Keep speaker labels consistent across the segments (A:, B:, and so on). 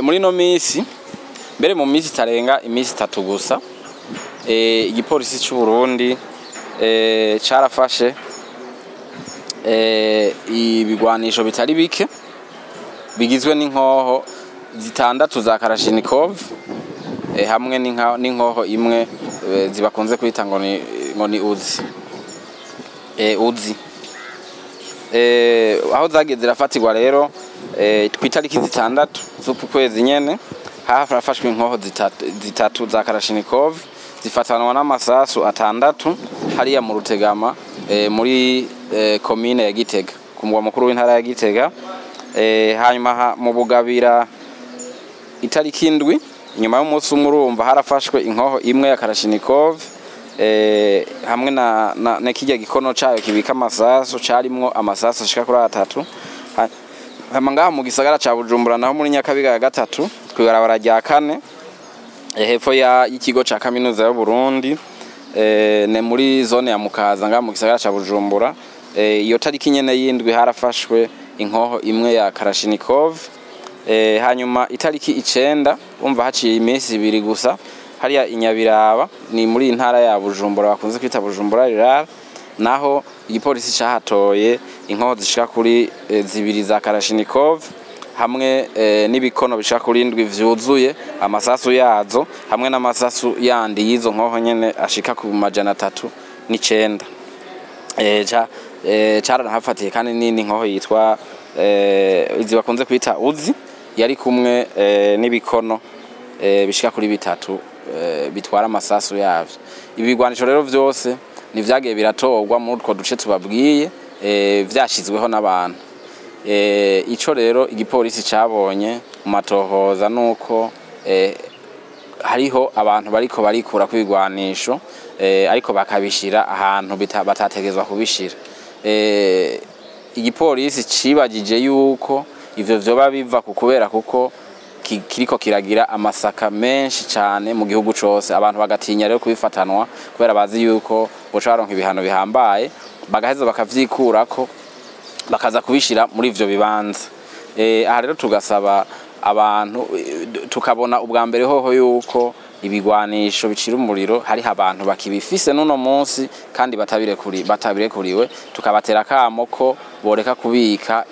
A: muri no misi mbere mu misi tarenga imisi 3 gusa igipolisi cy'u Burundi carafashe ibigwanisho bitari bike bigizwe n'inkoho zitandatu za Kalashnikov hamwe n'inkoho imwe zibakunze kwita ngo ni Uzi aho zageze zirafatirwa rero twitariki zitandatu z'uku kwezi nyene harafashwe inkoho zitatu za Kalashnikov zifatanwa n'amasasu atandatu hariya mu Rutegama muri commune ya Gitega ku mugwa mukuru w'intara ya Gitega hanyuma mu Bugabira itariki indwi nyuma y'umunsi umurumva harafashwe inkoho imwe ya Kalashnikov hamwe na kijya gikono cayo kibika amasasu carimwo amasasu ashika kuri 3 ngaha mu gisagara ca Bujumbura naho muri Nyakabiga ya 3 twibarabara rya 4 hepfo y'ikigo ca kaminuza y'u Burundi ne muri zone ya Mukaza ngaha mu gisagara ca Bujumbura iyo tariki nyene y'indwi harafashwe inkoho imwe ya Kalashnikov hanyuma itariki 9 umva haciye iminsi 2 gusa hariya inyabiraba ni muri intara ya Bujumbura bakunze kwita Bujumbura Rural naho igipolisi cahatoye inkoho zishika kuri 2 za Kalashnikov hamwe n'ibikono bishaka kuri 7 vyuzuye amasasu yazo hamwe n'amasasu yandi yizo nkoho nyene ashika ku 309 caranahafatiye kandi nini nkoho yitwa izi bakunze kwita Uzi yari kumwe n'ibikono bishika kuri 3 bitwara amasasu yavyo ibigwanisho rero vyose nivyagiye biratorwa muri utwo duce tubabwiye vyashizweho n'abantu ico rero igipolisi cabonye mu matohoza nuko hariho abantu bariko barikura kwigwanisho ariko bakabishira ahantu batategezwa kubishira igipolisi cibagije yuko ivyo vyoba biva kubera kuko kiriko kiragira amasaka menshi cyane mu gihugu cose abantu bagatinya rero kubifatanwa kubera bazi yuko bocaronka ibihano bihambaye bagaheza bakavyikurako bakaza kubishira muri ivyo bibanza aha rero tugasaba abantu tukabona ubwa mbere hoho yuko ibigwanisho bicira umuriro hari abantu bakibifise nuno munsi kandi batabirekuriwe tukabatera kamo ko boreka kubika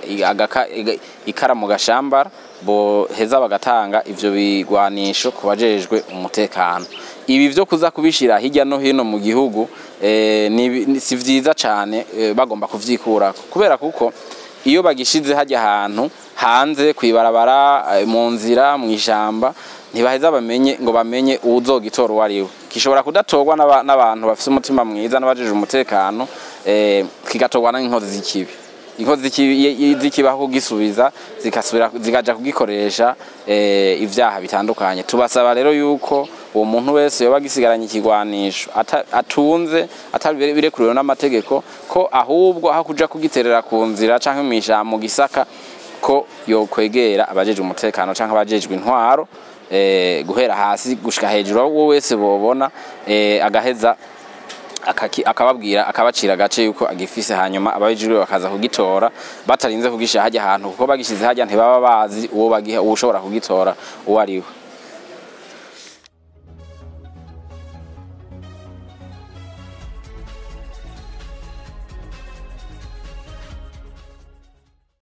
A: ikara mu gashambara boheza bagatanga ivyo bigwanisho kubajejwe umutekano ibi vyo kuza kubishira hirya no hino mu gihugu si vyiza cane bagomba kuvyikurako kubera kuko iyo bagishize hajya ahantu hanze kwibarabara mu nzira mu ishamba ntibaheza bamenye uzogitora wariwe kishobora kudatorwa n'abantu bafite umutima mwiza n'abajeje umutekano kigatorwa n'inkozi z'ikibi inkozi z'ikibaho gisubiza zikaja kugikoresha ivyaha bitandukanye tubasaba rero yuko uwo muntu wese yoba gisigaranye ikigwanisho atunze atari birekuriwe n'amategeko ko ahubwo aho kuja kugiterera ku nzira canke mu gisaka ko yokwegera abajeje umutekano canke abajejwe intwaro guhera hasi gushika hejuru wowe wese bobona agaheza akababwira akabacira gace yuko agifise hanyuma abajijwe bakaza kugitora batarinze kugisha hajya ahantu kuko bagishize hajya ntibaba bazi uwo ushobora kugitora uwo ariwe